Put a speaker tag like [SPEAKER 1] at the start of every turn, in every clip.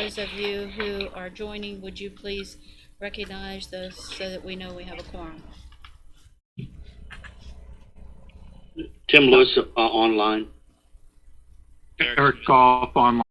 [SPEAKER 1] those of you who are joining, would you please recognize those so that we know we have a quorum?
[SPEAKER 2] Tim Lewis online.
[SPEAKER 3] Eric Goff online.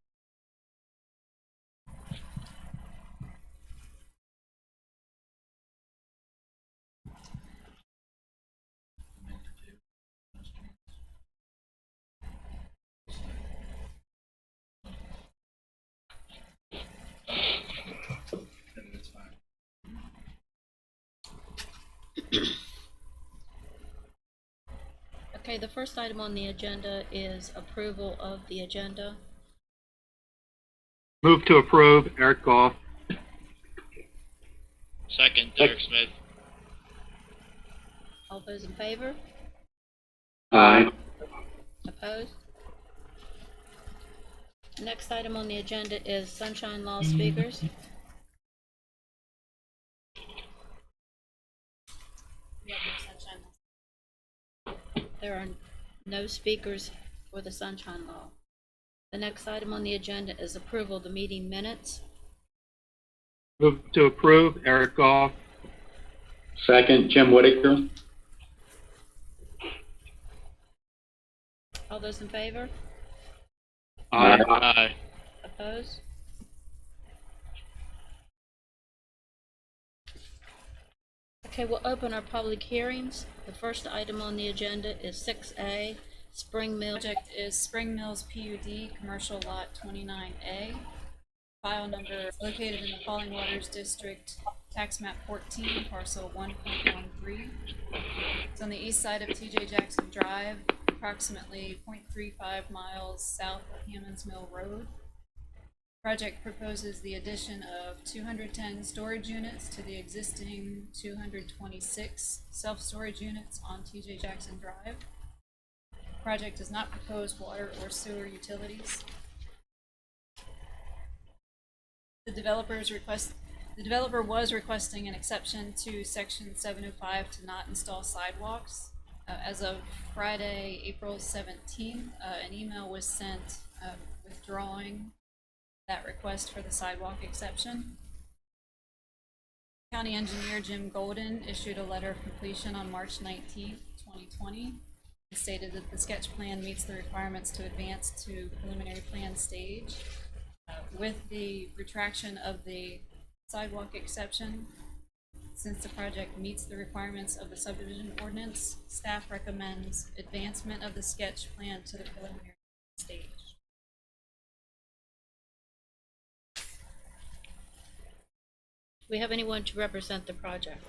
[SPEAKER 1] Okay, the first item on the agenda is approval of the agenda.
[SPEAKER 3] Move to approve, Eric Goff.
[SPEAKER 4] Second, Derek Smith.
[SPEAKER 1] All those in favor?
[SPEAKER 2] Aye.
[SPEAKER 1] Opposed? Next item on the agenda is Sunshine Law speakers. There are no speakers for the Sunshine Law. The next item on the agenda is approval of the meeting minutes.
[SPEAKER 3] Move to approve, Eric Goff.
[SPEAKER 2] Second, Jim Whitaker.
[SPEAKER 1] All those in favor?
[SPEAKER 3] Aye.
[SPEAKER 4] Aye.
[SPEAKER 1] Opposed? Okay, we'll open our public hearings. The first item on the agenda is 6A, Spring Mill.
[SPEAKER 5] Project is Spring Mills PUD, Commercial Lot 29A. File number located in the Falling Waters District, Tax Map 14, Parcel 1.13. It's on the east side of TJ Jackson Drive, approximately 0.35 miles south of Hammond's Mill Road. Project proposes the addition of 210 storage units to the existing 226 self-storage units on TJ Jackson Drive. Project does not propose water or sewer utilities. The developer was requesting an exception to section 705 to not install sidewalks. As of Friday, April 17th, an email was sent withdrawing that request for the sidewalk exception. County Engineer Jim Golden issued a letter of completion on March 19th, 2020. It stated that the sketch plan meets the requirements to advance to preliminary plan stage. With the retraction of the sidewalk exception, since the project meets the requirements of the subdivision ordinance, staff recommends advancement of the sketch plan to the preliminary stage.
[SPEAKER 1] Do we have anyone to represent the project?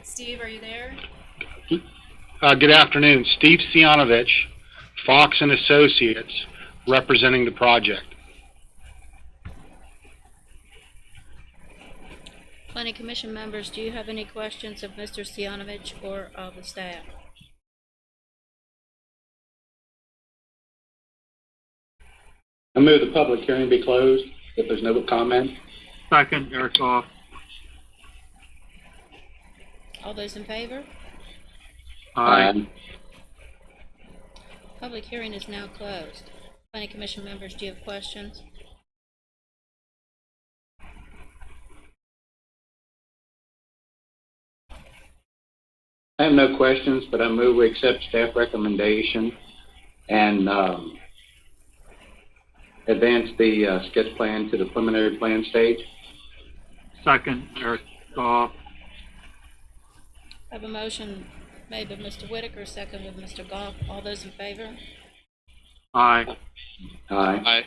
[SPEAKER 5] Steve, are you there?
[SPEAKER 3] Good afternoon. Steve Sianovich, Fox and Associates, representing the project.
[SPEAKER 1] Planning Commission members, do you have any questions of Mr. Stianovich or of the staff?
[SPEAKER 2] I move the public hearing be closed if there's no comment.
[SPEAKER 3] Second, Eric Goff.
[SPEAKER 1] All those in favor?
[SPEAKER 3] Aye.
[SPEAKER 1] Public hearing is now closed. Planning Commission members, do you have questions?
[SPEAKER 2] I have no questions, but I move we accept staff recommendation and advance the sketch plan to the preliminary plan stage.
[SPEAKER 3] Second, Eric Goff.
[SPEAKER 1] I have a motion made by Mr. Whitaker, second by Mr. Goff. All those in favor?
[SPEAKER 3] Aye.
[SPEAKER 2] Aye.
[SPEAKER 4] Aye.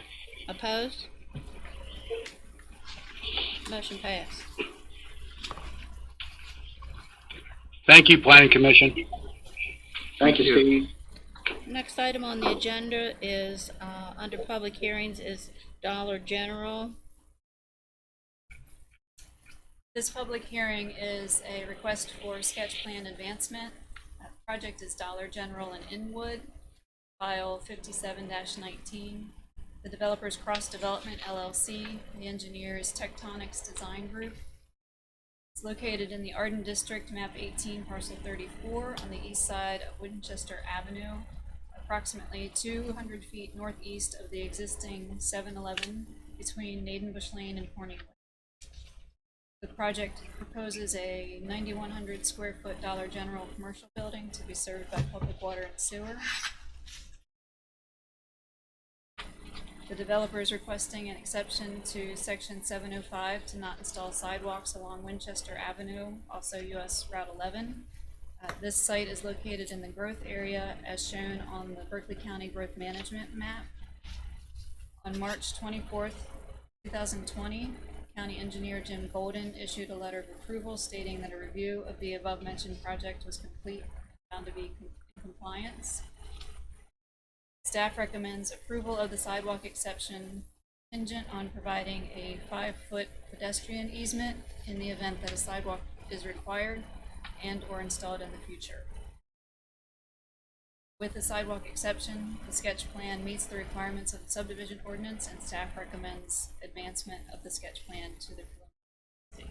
[SPEAKER 1] Opposed? Motion passed.
[SPEAKER 3] Thank you, Planning Commission.
[SPEAKER 2] Thank you, Steve.
[SPEAKER 1] Next item on the agenda is, under public hearings, is Dollar General.
[SPEAKER 5] This public hearing is a request for sketch plan advancement. Project is Dollar General in Inwood. file 57-19. The developer's Cross Development LLC. The engineer is Tectonics Design Group. It's located in the Arden District, map 18, parcel 34, on the east side of Winchester Avenue, approximately 200 feet northeast of the existing 7-Eleven between Nadenbush Lane and Corning Lane. The project proposes a 9,100 square foot Dollar General commercial building to be served by public water and sewer. The developer is requesting an exception to section 705 to not install sidewalks along Winchester Avenue, also US Route 11. This site is located in the growth area as shown on the Berkeley County Growth Management map. On March 24th, 2020, County Engineer Jim Golden issued a letter of approval stating that a review of the above-mentioned project was complete and found to be in compliance. Staff recommends approval of the sidewalk exception contingent on providing a 5-foot pedestrian easement in the event that a sidewalk is required and or installed in the future. With the sidewalk exception, the sketch plan meets the requirements of the subdivision ordinance, and staff recommends advancement of the sketch plan to the preliminary stage.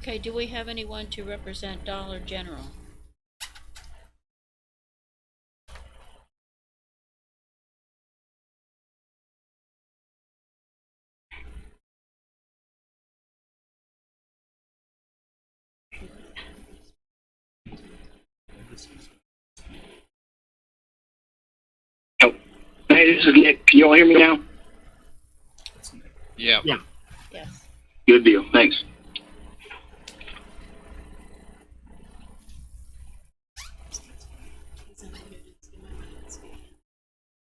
[SPEAKER 1] Okay, do we have anyone to represent Dollar General?
[SPEAKER 4] Oh, hey, this is Nick. Can you all hear me now?
[SPEAKER 6] Yeah.
[SPEAKER 3] Yeah.
[SPEAKER 1] Yes.
[SPEAKER 4] Good deal. Thanks.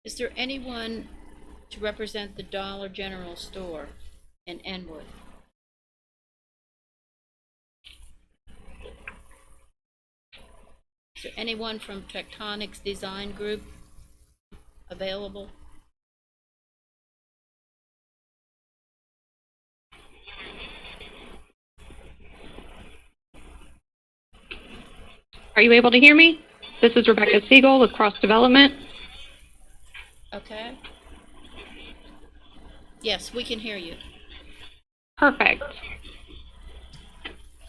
[SPEAKER 1] Is there anyone to represent the Dollar General store in Enwood? Is there anyone from Tectonics Design Group available?
[SPEAKER 7] Are you able to hear me? This is Rebecca Siegel with Cross Development.
[SPEAKER 1] Okay. Yes, we can hear you.
[SPEAKER 7] Perfect.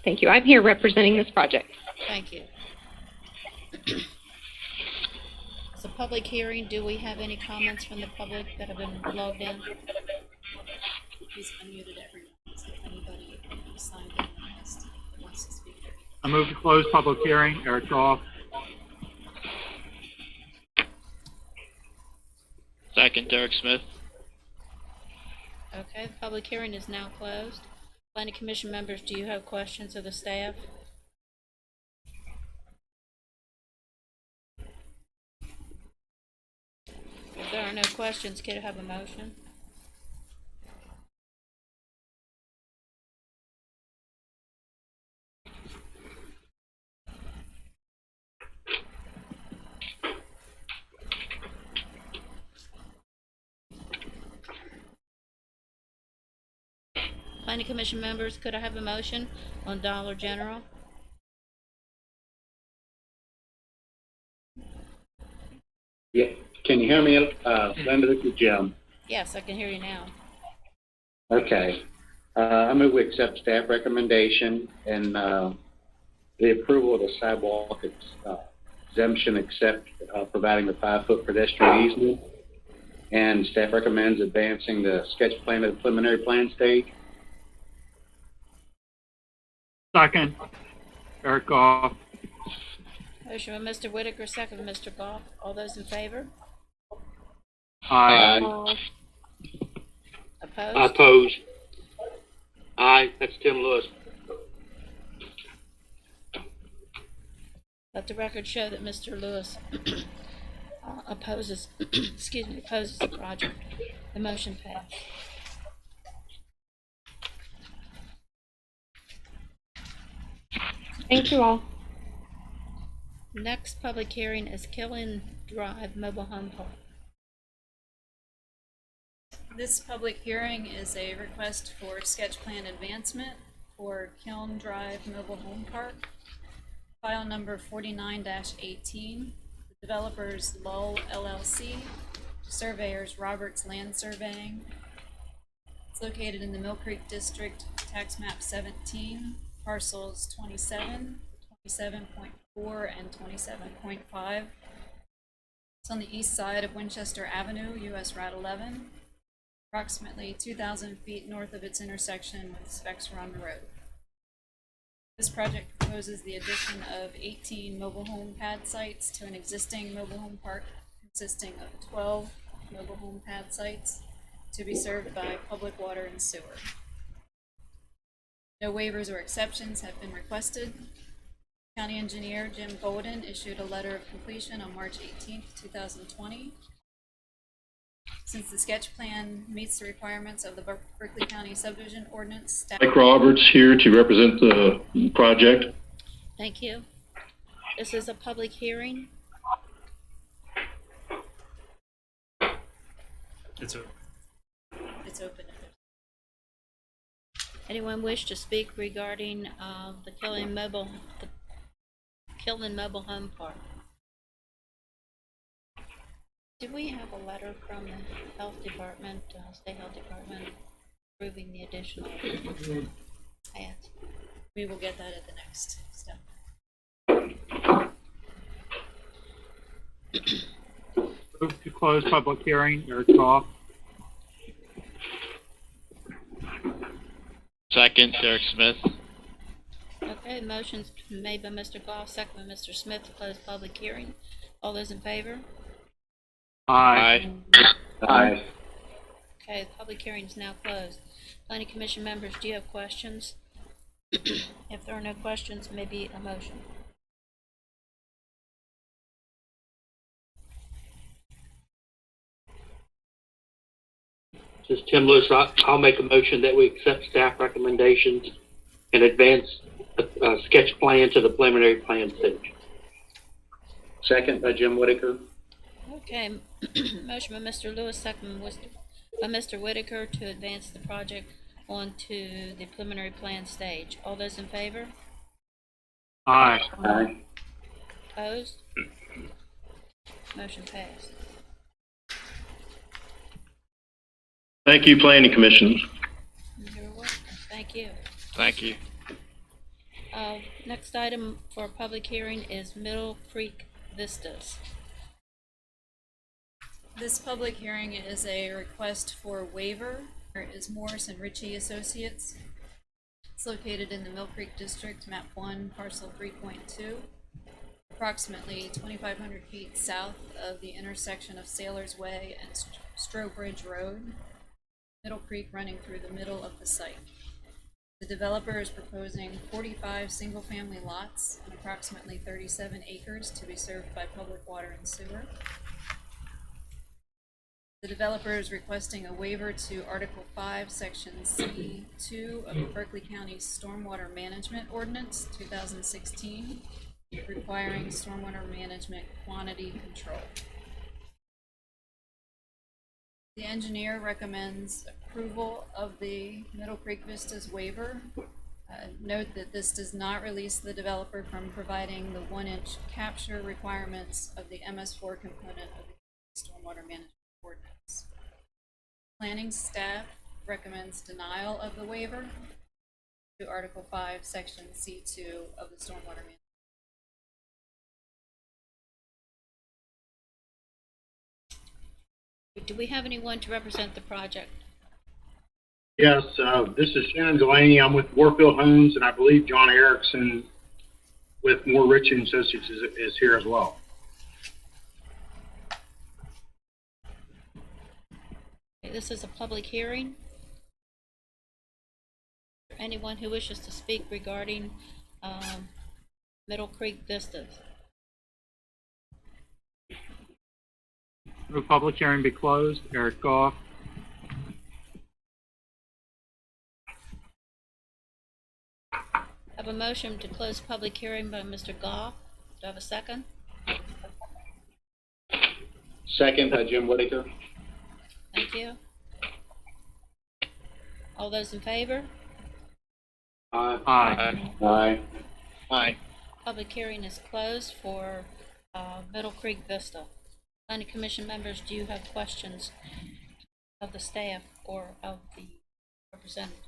[SPEAKER 7] Thank you. I'm here representing this project.
[SPEAKER 1] Thank you. It's a public hearing. Do we have any comments from the public that have been logged in?
[SPEAKER 5] He's unmuted everyone, so if anybody who signed in the list wants to speak.
[SPEAKER 3] I move to close public hearing. Eric Goff.
[SPEAKER 6] Second, Derek Smith.
[SPEAKER 1] Okay, the public hearing is now closed. Planning Commission members, do you have questions of the staff? If there are no questions, could I have a motion? Planning Commission members, could I have a motion on Dollar General?
[SPEAKER 2] Yeah, can you hear me, Linda? This is Jim.
[SPEAKER 1] Yes, I can hear you now.
[SPEAKER 2] Okay. I move we accept staff recommendation and the approval of the sidewalk exemption except providing the 5-foot pedestrian easement. And staff recommends advancing the sketch plan to the preliminary plan stage.
[SPEAKER 3] Second, Eric Goff.
[SPEAKER 1] Motion by Mr. Whitaker, second by Mr. Goff. All those in favor?
[SPEAKER 3] Aye.
[SPEAKER 1] Opposed?
[SPEAKER 4] I oppose. Aye. That's Tim Lewis.
[SPEAKER 1] Let the record show that Mr. Lewis opposes, opposes the project. The motion passed.
[SPEAKER 7] Thank you all.
[SPEAKER 1] Next public hearing is Killen Drive Mobile Home Park.
[SPEAKER 5] This public hearing is a request for sketch plan advancement for Kiln Drive Mobile Home Park. File number 49-18. The Developers Lull LLC, surveyors Roberts Land Surveying. It's located in the Mill Creek District, tax map 17, parcels 27, 27.4, and 27.5. It's on the east side of Winchester Avenue, US Route 11, approximately 2,000 feet north of its intersection with Specs Run Road. This project proposes the addition of 18 mobile home pad sites to an existing mobile home park consisting of 12 mobile home pad sites to be served by public water and sewer. No waivers or exceptions have been requested. County Engineer Jim Golden issued a letter of completion on March 18th, 2020. Since the sketch plan meets the requirements of the Berkeley County subdivision ordinance, staff.
[SPEAKER 8] Mike Roberts here to represent the project.
[SPEAKER 1] Thank you. This is a public hearing.
[SPEAKER 5] It's open.
[SPEAKER 1] Anyone wish to speak regarding the Killen Mobile Home Park? Did we have a letter from the health department, state health department, approving the additional ads?
[SPEAKER 5] We will get that at the next step.
[SPEAKER 3] Move to close public hearing. Eric Goff.
[SPEAKER 6] Second, Derek Smith.
[SPEAKER 1] Okay, motion's made by Mr. Goff, second by Mr. Smith to close public hearing. All those in favor?
[SPEAKER 3] Aye.
[SPEAKER 2] Aye.
[SPEAKER 1] Okay, the public hearing is now closed. Planning Commission members, do you have questions? If there are no questions, maybe a motion.
[SPEAKER 9] This is Tim Lewis. I'll make a motion that we accept staff recommendations and advance a sketch plan to the preliminary plan stage.
[SPEAKER 2] Second by Jim Whitaker.
[SPEAKER 1] Okay, motion by Mr. Lewis, second by Mr. Whitaker to advance the project onto the preliminary plan stage. All those in favor?
[SPEAKER 3] Aye.
[SPEAKER 2] Aye.
[SPEAKER 1] Opposed? Motion passed.
[SPEAKER 8] Thank you, Planning Commission.
[SPEAKER 1] You're welcome. Thank you.
[SPEAKER 6] Thank you.
[SPEAKER 1] Next item for a public hearing is Middle Creek Vistas.
[SPEAKER 5] This public hearing is a request for waiver. It is Morris and Ritchie Associates. It's located in the Mill Creek District, map 1, parcel 3.2, approximately 2,500 feet south of the intersection of Sailor's Way and Strobridge Road. Middle Creek running through the middle of the site. The developer is proposing 45 single-family lots and approximately 37 acres to be served by public water and sewer. The developer is requesting a waiver to Article 5, Section C2 of the Berkeley County Stormwater Management Ordinance 2016, requiring stormwater management quantity control. The engineer recommends approval of the Middle Creek Vistas waiver. Note that this does not release the developer from providing the 1-inch capture requirements of the MS4 component of the Stormwater Management Ordinance. Planning staff recommends denial of the waiver to Article 5, Section C2 of the Stormwater Management.
[SPEAKER 1] Do we have anyone to represent the project?
[SPEAKER 10] Yes, this is Shannon Delaney. I'm with Warfield Homes, and I believe John Erickson with Moore Rich and Associates is here as well.
[SPEAKER 1] Okay, this is a public hearing. Anyone who wishes to speak regarding Middle Creek Vistas?
[SPEAKER 3] Move public hearing be closed. Eric Goff.
[SPEAKER 1] I have a motion to close public hearing by Mr. Goff. Do I have a second?
[SPEAKER 2] Second by Jim Whitaker.
[SPEAKER 1] Thank you. All those in favor?
[SPEAKER 3] Aye.
[SPEAKER 2] Aye.
[SPEAKER 6] Aye.
[SPEAKER 1] Public hearing is closed for Middle Creek Vista. Planning Commission members, do you have questions of the staff or of the representative?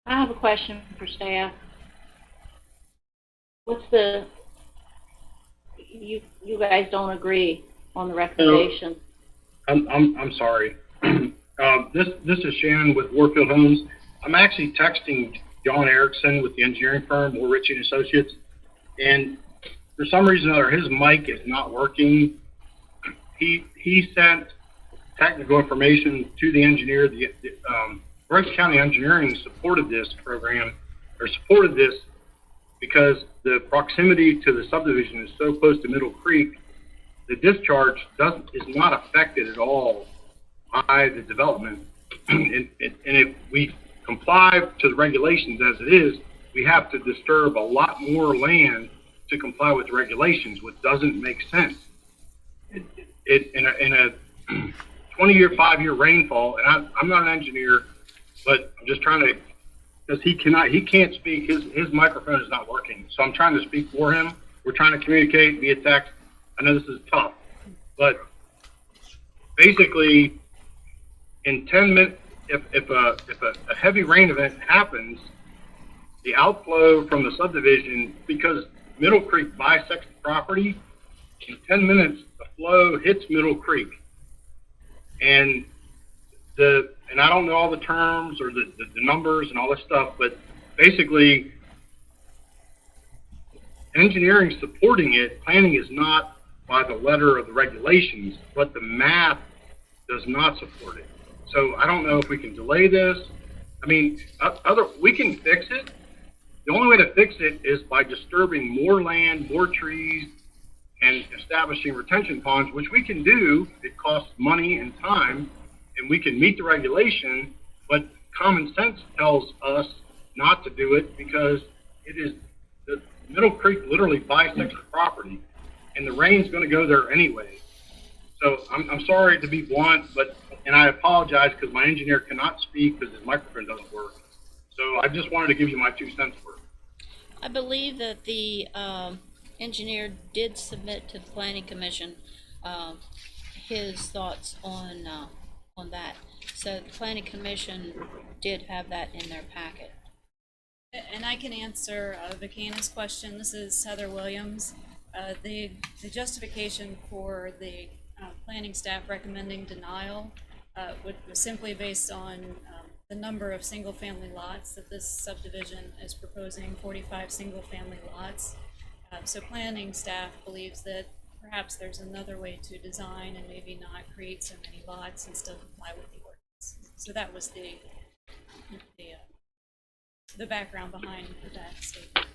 [SPEAKER 11] I have a question for staff. You guys don't agree on the recommendation?
[SPEAKER 10] I'm sorry. This is Shannon with Warfield Homes. I'm actually texting John Erickson with the engineering firm, Rich and Associates, and for some reason or other, his mic is not working. He sent technical information to the engineer. The Berkeley County Engineering supported this program, or supported this because the proximity to the subdivision is so close to Middle Creek. The discharge is not affected at all by the development. And if we comply to the regulations as it is, we have to disturb a lot more land to comply with the regulations, which doesn't make sense. In a 20-year, 5-year rainfall, and I'm not an engineer, but I'm just trying to, because he can't speak, his microphone is not working. So I'm trying to speak for him. We're trying to communicate via text. I know this is tough, but basically in 10 minutes, if a heavy rain event happens, the outflow from the subdivision, because Middle Creek bisects the property, in 10 minutes, the flow hits Middle Creek. And I don't know all the terms or the numbers and all this stuff, but basically engineering supporting it, planning is not by the letter of the regulations, but the math does not support it. So I don't know if we can delay this. I mean, we can fix it. The only way to fix it is by disturbing more land, more trees, and establishing retention ponds, which we can do. It costs money and time, and we can meet the regulation, but common sense tells us not to do it because the Middle Creek literally bisects the property, and the rain's going to go there anyway. So I'm sorry to be blunt, and I apologize because my engineer cannot speak because his microphone doesn't work. So I just wanted to give you my 2 cents worth.
[SPEAKER 1] I believe that the engineer did submit to the Planning Commission his thoughts on that. So the Planning Commission did have that in their packet.
[SPEAKER 5] And I can answer Vicana's question. This is Heather Williams. The justification for the planning staff recommending denial was simply based on the number of single-family lots that this subdivision is proposing, 45 single-family lots. So planning staff believes that perhaps there's another way to design and maybe not create so many lots and still comply with the ordinance. So that was the background behind that statement.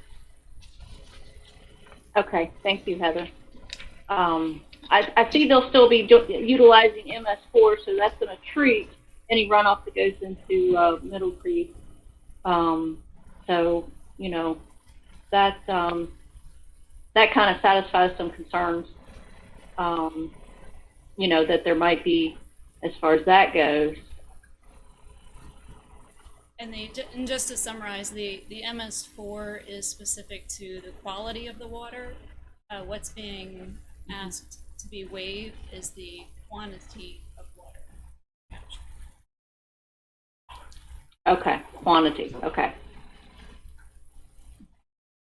[SPEAKER 11] Okay, thank you, Heather. I see they'll still be utilizing MS4, so that's going to treat any runoff that goes into Middle Creek. So, you know, that kind of satisfies some concerns, you know, that there might be as far as that goes.
[SPEAKER 5] And just to summarize, the MS4 is specific to the quality of the water. What's being asked to be waived is the quantity of water captured.
[SPEAKER 11] Okay, quantity, okay.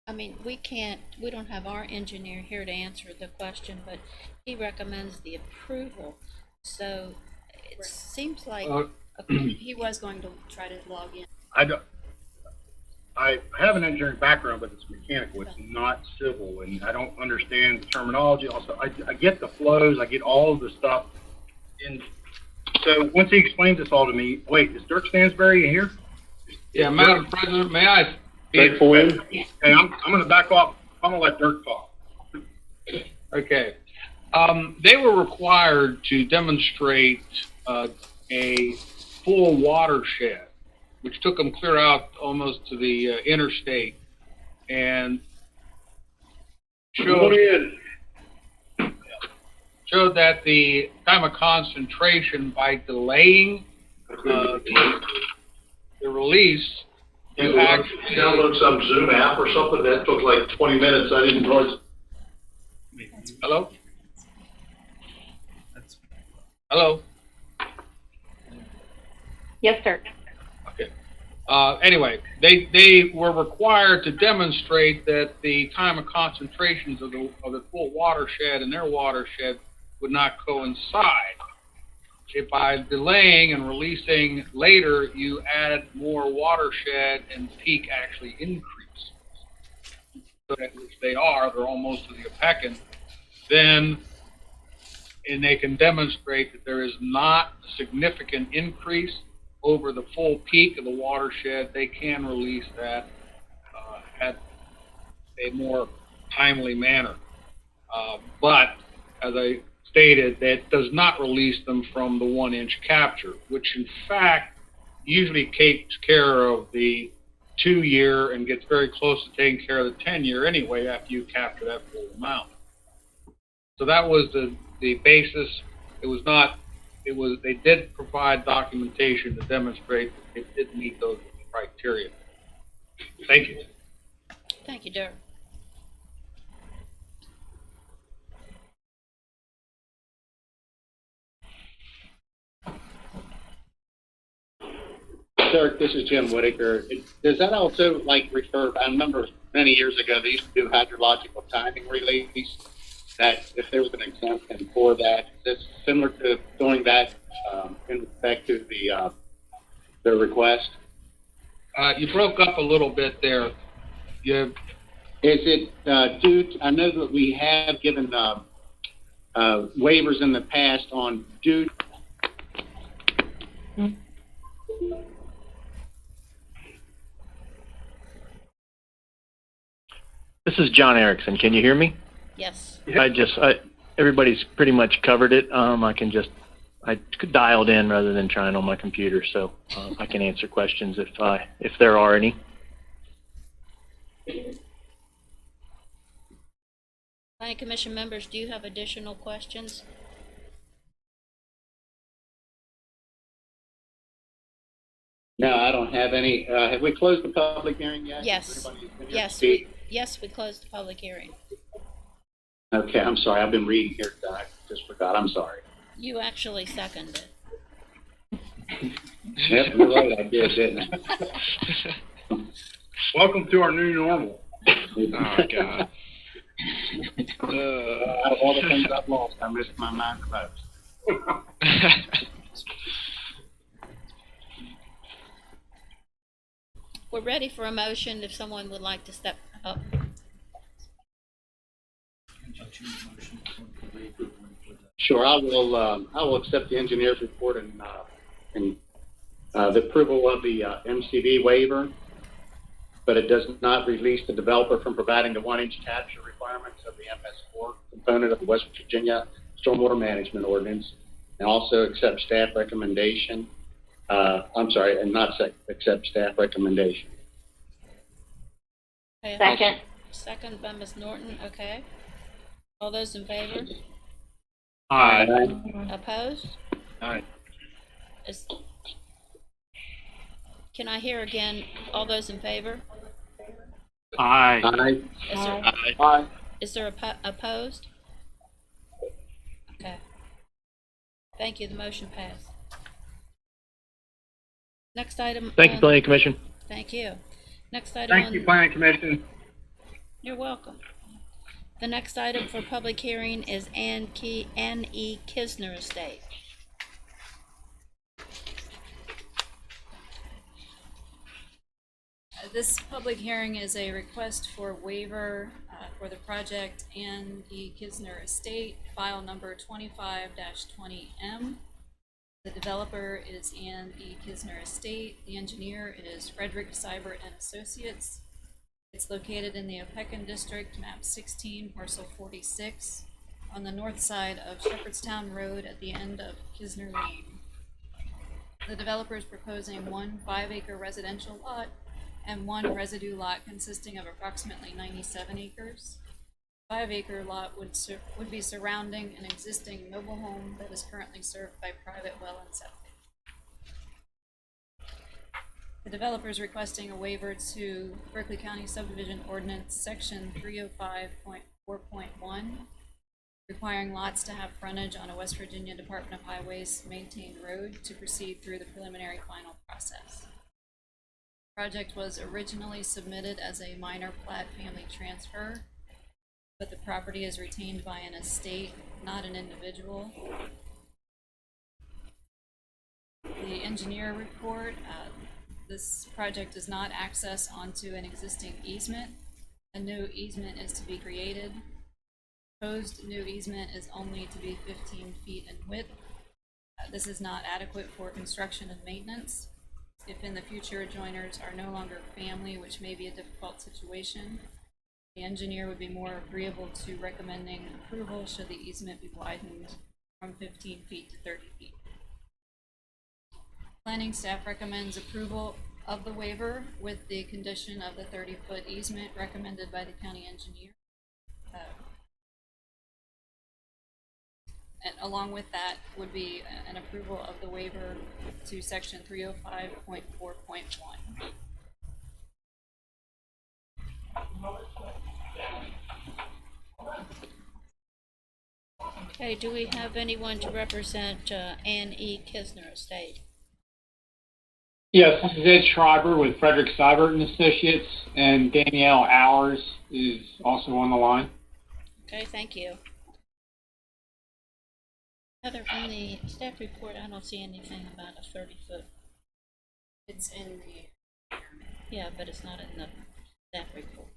[SPEAKER 1] I mean, we don't have our engineer here to answer the question, but he recommends the approval. So it seems like
[SPEAKER 5] he was going to try to log in.
[SPEAKER 10] I have an engineering background, but it's mechanical. It's not civil, and I don't understand the terminology. Also, I get the flows. I get all of the stuff. And so once he explains this all to me, wait, is Dirk Stansberry here?
[SPEAKER 3] Yeah, Madam President, may I?
[SPEAKER 10] Hey, I'm going to back off. I'm going to let Dirk talk.
[SPEAKER 3] Okay. They were required to demonstrate a full watershed, which took them clear out almost to the interstate, and showed
[SPEAKER 10] showed that the time of concentration by delaying the release, you actually
[SPEAKER 8] download some Zoom app or something that took like 20 minutes. I didn't realize.
[SPEAKER 10] Hello? Hello?
[SPEAKER 11] Yes, sir.
[SPEAKER 10] Okay. Anyway, they were required to demonstrate that the time of concentrations of the full watershed and their watershed would not coincide. If by delaying and releasing later, you add more watershed and peak actually increase, so that which they're almost to the Apecan, then, and they can demonstrate that there is not a significant increase over the full peak of the watershed, they can release that at a more timely manner. But, as I stated, that does not release them from the 1-inch capture, which in fact usually takes care of the 2-year and gets very close to taking care of the 10-year anyway after you capture that full amount. So that was the basis. They did provide documentation to demonstrate that it did meet those criteria. Thank you.
[SPEAKER 1] Thank you, Dirk.
[SPEAKER 2] Dirk, this is Jim Whitaker. Does that also refer? I remember many years ago they used to do hydrological timing release. That if there was an exemption for that, is this similar to doing that in respect to the request?
[SPEAKER 10] You broke up a little bit there.
[SPEAKER 2] Is it due to, I know that we have given waivers in the past on due.
[SPEAKER 12] This is John Erickson. Can you hear me?
[SPEAKER 1] Yes.
[SPEAKER 12] Everybody's pretty much covered it. I dialed in rather than trying on my computer, so I can answer questions if there are any.
[SPEAKER 1] Planning Commission members, do you have additional questions?
[SPEAKER 2] No, I don't have any. Have we closed the public hearing yet?
[SPEAKER 1] Yes. Yes, we closed the public hearing.
[SPEAKER 2] Okay, I'm sorry. I've been reading here. I just forgot. I'm sorry.
[SPEAKER 1] You actually seconded it.
[SPEAKER 2] Yep, you're right. I did, didn't I?
[SPEAKER 10] Welcome to our new normal.
[SPEAKER 6] Oh, God.
[SPEAKER 2] Out of all the things I've lost, I missed my mind the most.
[SPEAKER 1] We're ready for a motion if someone would like to step up.
[SPEAKER 2] Sure, I will accept the engineer's report and the approval of the MCD waiver, but it does not release the developer from providing the 1-inch capture requirements of the MS4 component of the West Virginia Stormwater Management Ordinance, and also accept staff recommendation. And not accept staff recommendation.
[SPEAKER 1] Okay,
[SPEAKER 11] Second.
[SPEAKER 1] Second by Ms. Norton, okay. All those in favor?
[SPEAKER 3] Aye.
[SPEAKER 1] Opposed?
[SPEAKER 3] Aye.
[SPEAKER 1] Can I hear again, all those in favor?
[SPEAKER 3] Aye.
[SPEAKER 2] Aye.
[SPEAKER 6] Aye.
[SPEAKER 1] Is there opposed? Okay. Thank you, the motion passed. Next item.
[SPEAKER 12] Thank you, Planning Commission.
[SPEAKER 1] Thank you. Next item.
[SPEAKER 10] Thank you, Planning Commission.
[SPEAKER 1] You're welcome. The next item for public hearing is Ann E. Kisner Estate.
[SPEAKER 5] This public hearing is a request for waiver for the project Ann E. Kisner Estate, file number 25-20M. The developer is Ann E. Kisner Estate. The engineer is Frederick Seibert and Associates. It's located in the Apecan District, map 16, parcel 46, on the north side of Shepherdstown Road at the end of Kisner Lane. The developer is proposing 1 5-acre residential lot and 1 residue lot consisting of approximately 97 acres. 5-acre lot would be surrounding an existing mobile home that is currently served by private well and septic. The developer is requesting a waiver to Berkeley County Subdivision Ordinance, Section 305.4.1, requiring lots to have frontage on a West Virginia Department of Highways maintained road to proceed through the preliminary final process. The project was originally submitted as a minor plat family transfer, but the property is retained by an estate, not an individual. The engineer report, this project does not access onto an existing easement. A new easement is to be created. Proposed new easement is only to be 15 feet in width. This is not adequate for construction and maintenance. If in the future adjoiners are no longer family, which may be a difficult situation, the engineer would be more agreeable to recommending approval should the easement be widened from 15 feet to 30 feet. Planning staff recommends approval of the waiver with the condition of the 30-foot easement recommended by the county engineer. And along with that would be an approval of the waiver to section 305.4.1.
[SPEAKER 1] Okay, do we have anyone to represent Ann E. Kisner Estate?
[SPEAKER 13] Yes, this is Ed Schreiber with Frederick Seibert and Associates, and Danielle Hours is also on the line.
[SPEAKER 1] Okay, thank you. Heather, from the staff report, I don't see anything about a 30-foot.
[SPEAKER 5] It's in the.
[SPEAKER 1] Yeah, but it's not in the staff report.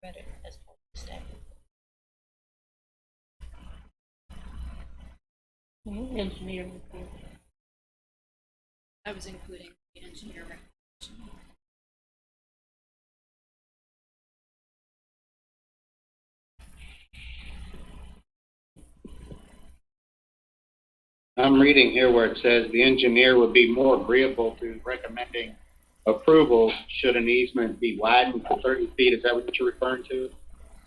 [SPEAKER 1] Read it as part of the staff report.
[SPEAKER 11] Engineer report.
[SPEAKER 5] I was including the engineer recommendation.
[SPEAKER 2] I'm reading here where it says the engineer would be more agreeable to recommending approval should an easement be widened to 30 feet. Is that what you're referring to?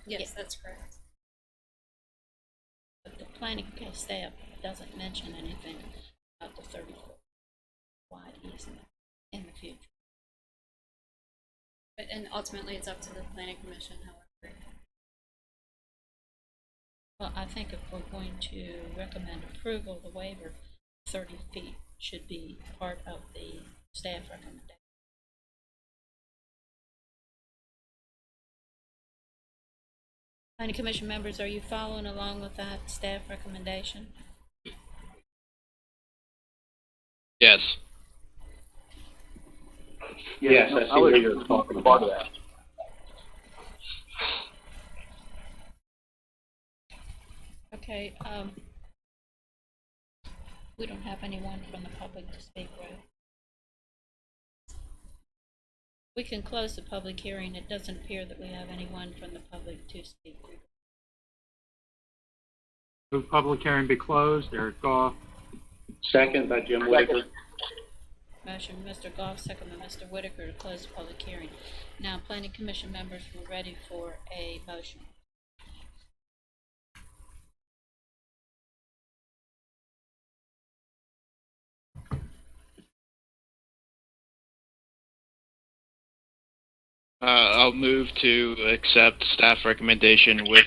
[SPEAKER 5] Yes, that's correct.
[SPEAKER 1] But the planning staff doesn't mention anything about the 30-foot wide easement in the future.
[SPEAKER 5] But, and ultimately, it's up to the planning commission, however.
[SPEAKER 1] Well, I think if we're going to recommend approval, the waiver, 30 feet should be part of the staff recommendation. Planning commission members, are you following along with that staff recommendation?
[SPEAKER 6] Yes.
[SPEAKER 2] Yes, I see where you're talking about that.
[SPEAKER 1] Okay, we don't have anyone from the public to speak, right? We can close the public hearing. It doesn't appear that we have anyone from the public to speak.
[SPEAKER 3] Move public hearing be closed. Eric Goff.
[SPEAKER 2] Second by Jim Whitaker.
[SPEAKER 1] Motion, Mr. Goff, second by Mr. Whitaker to close the public hearing. Now, planning commission members, we're ready for a motion.
[SPEAKER 6] I'll move to accept staff recommendation with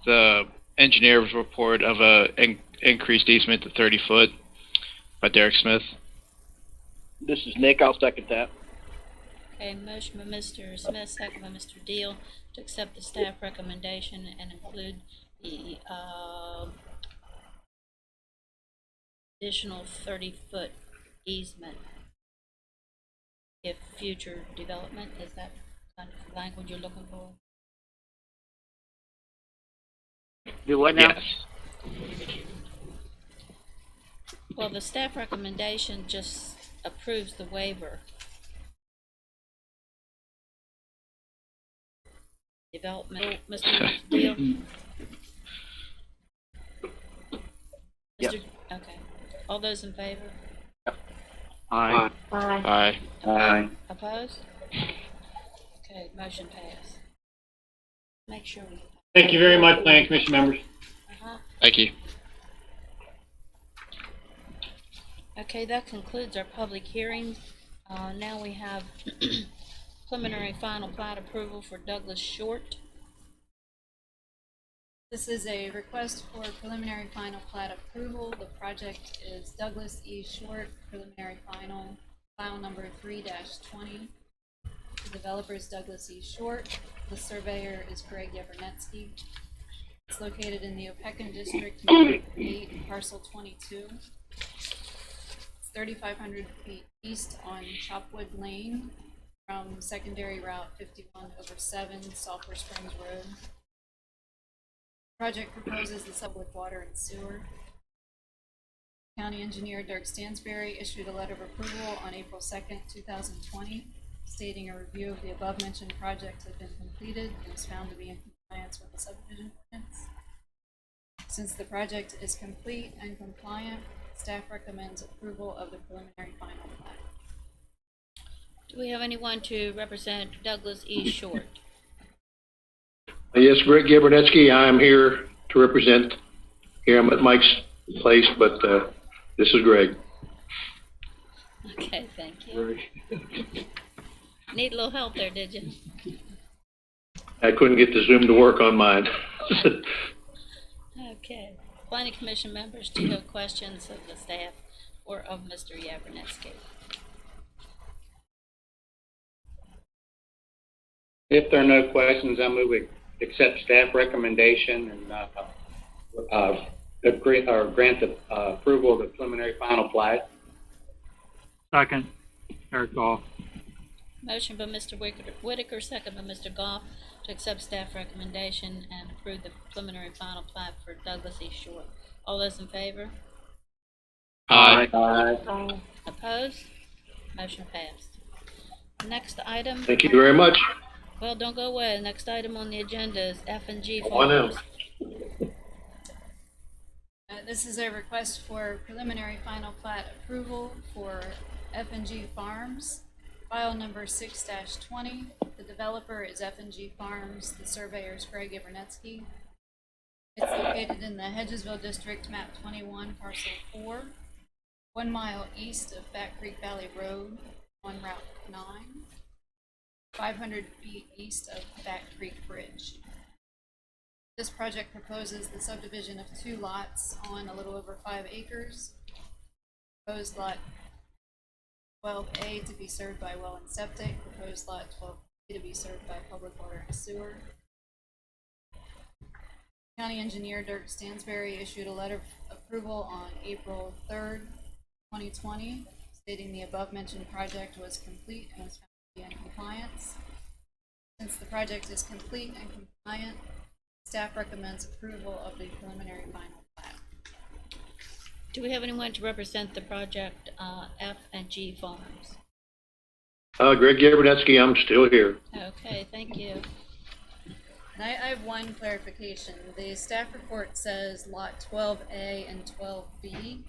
[SPEAKER 6] the engineer's report of a increased easement to 30 foot by Derek Smith.
[SPEAKER 12] This is Nick. I'll second that.
[SPEAKER 1] Okay, motion by Mr. Smith, second by Mr. Deal to accept the staff recommendation and include the additional 30-foot easement if future development. Is that kind of language you're looking for?
[SPEAKER 12] Do what now?
[SPEAKER 6] Yes.
[SPEAKER 1] Well, the staff recommendation just approves the waiver. Development, Mr. Deal?
[SPEAKER 12] Yep.
[SPEAKER 1] Okay. All those in favor?
[SPEAKER 12] Aye.
[SPEAKER 6] Aye.
[SPEAKER 2] Aye.
[SPEAKER 1] Opposed? Okay, motion passed. Make sure we.
[SPEAKER 13] Thank you very much, Planning Commission members.
[SPEAKER 6] Thank you.
[SPEAKER 1] Okay, that concludes our public hearings. Now we have preliminary final plat approval for Douglas Short.
[SPEAKER 5] This is a request for preliminary final plat approval. The project is Douglas E. Short, preliminary final, file number 3-20. The developer is Douglas E. Short. The surveyor is Greg Yabernetsky. It's located in the Opequon District, Map 8, parcel 22. It's 3,500 feet east on Chopwood Lane from secondary route 51/7, Sulphur Springs Road. Project proposes the public water and sewer. County engineer Dirk Stansberry issued a letter of approval on April 2nd, 2020, stating a review of the above-mentioned project had been completed and was found to be in compliance with the subdivision ordinance. Since the project is complete and compliant, staff recommends approval of the preliminary final plat.
[SPEAKER 1] Do we have anyone to represent Douglas E. Short?
[SPEAKER 8] Yes, Greg Gabernetsky, I am here to represent, here I'm at Mike's place, but this is Greg.
[SPEAKER 1] Okay, thank you. Need a little help there, did you?
[SPEAKER 8] I couldn't get the Zoom to work on mine.
[SPEAKER 1] Okay. Planning Commission members, do you have questions of the staff or of Mr. Yabernetsky?
[SPEAKER 2] If there are no questions, I move we accept staff recommendation and grant the approval of the preliminary final plat.
[SPEAKER 3] Second, Eric Goff.
[SPEAKER 1] Motion by Mr. Whitaker, second by Mr. Goff, to accept staff recommendation and approve the preliminary final plat for Douglas E. Short. All those in favor?
[SPEAKER 6] Aye.
[SPEAKER 2] Aye.
[SPEAKER 1] Opposed? Motion passed. Next item.
[SPEAKER 8] Thank you very much.
[SPEAKER 1] Well, don't go away. Next item on the agenda is F&G
[SPEAKER 8] Oh, I know.
[SPEAKER 1] Farms.
[SPEAKER 5] This is a request for preliminary final plat approval for F&G Farms, file number 6-20. The developer is F&G Farms. The surveyor is Greg Yabernetsky. It's located in the Hedgesville District, map 21, parcel 4, 1 mile east of Fat Creek Valley Road on Route 9, 500 feet east of Fat Creek Bridge. This project proposes the subdivision of 2 lots on a little over 5 acres. Proposed lot 12A to be served by well and septic, proposed lot 12B to be served by public water and sewer. County engineer Dirk Stansberry issued a letter of approval on April 3rd, 2020, stating the above-mentioned project was complete and was found to be in compliance. Since the project is complete and compliant, staff recommends approval of the preliminary final plat.
[SPEAKER 1] Do we have anyone to represent the project F&G Farms?
[SPEAKER 8] Greg Gabernetsky, I'm still here.
[SPEAKER 1] Okay, thank you.
[SPEAKER 5] And I have one clarification. The staff report says lot 12A and 12B,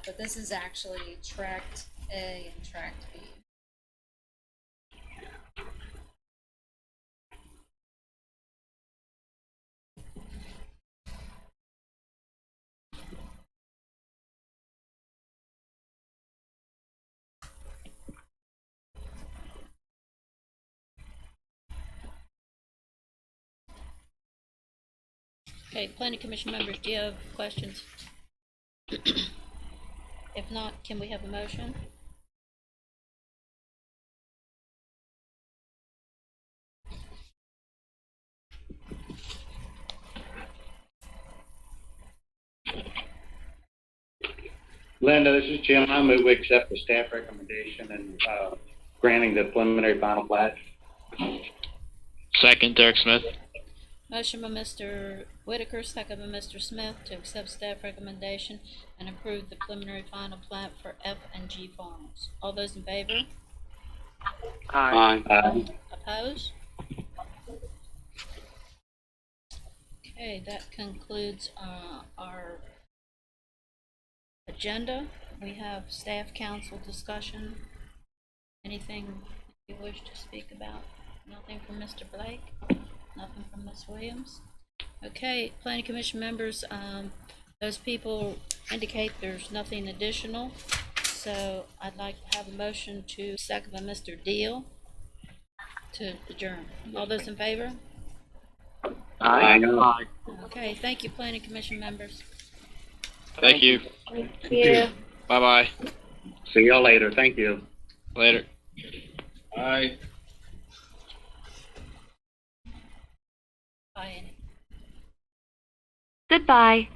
[SPEAKER 5] but this is actually tract A and tract B.
[SPEAKER 1] Okay, Planning Commission members, do you have questions? If not, can we have a motion?
[SPEAKER 2] Linda, this is Jim. I move we accept the staff recommendation and granting the preliminary final plat.
[SPEAKER 6] Second, Derek Smith.
[SPEAKER 1] Motion by Mr. Whitaker, second by Mr. Smith, to accept staff recommendation and approve the preliminary final plat for F&G Farms. All those in favor?
[SPEAKER 2] Aye.
[SPEAKER 1] Opposed? Okay, that concludes our agenda. We have staff council discussion. Anything you wish to speak about? Nothing from Mr. Blake? Nothing from Ms. Williams? Okay, planning commission members, those people indicate there's nothing additional. So I'd like to have a motion to second by Mr. Deal to adjourn. All those in favor?
[SPEAKER 2] Aye.
[SPEAKER 1] Okay, thank you, planning commission members.
[SPEAKER 6] Thank you.
[SPEAKER 11] Yeah.
[SPEAKER 6] Bye-bye.
[SPEAKER 2] See y'all later. Thank you.
[SPEAKER 6] Later.
[SPEAKER 3] Aye.
[SPEAKER 1] Bye, Annie.
[SPEAKER 7] Goodbye.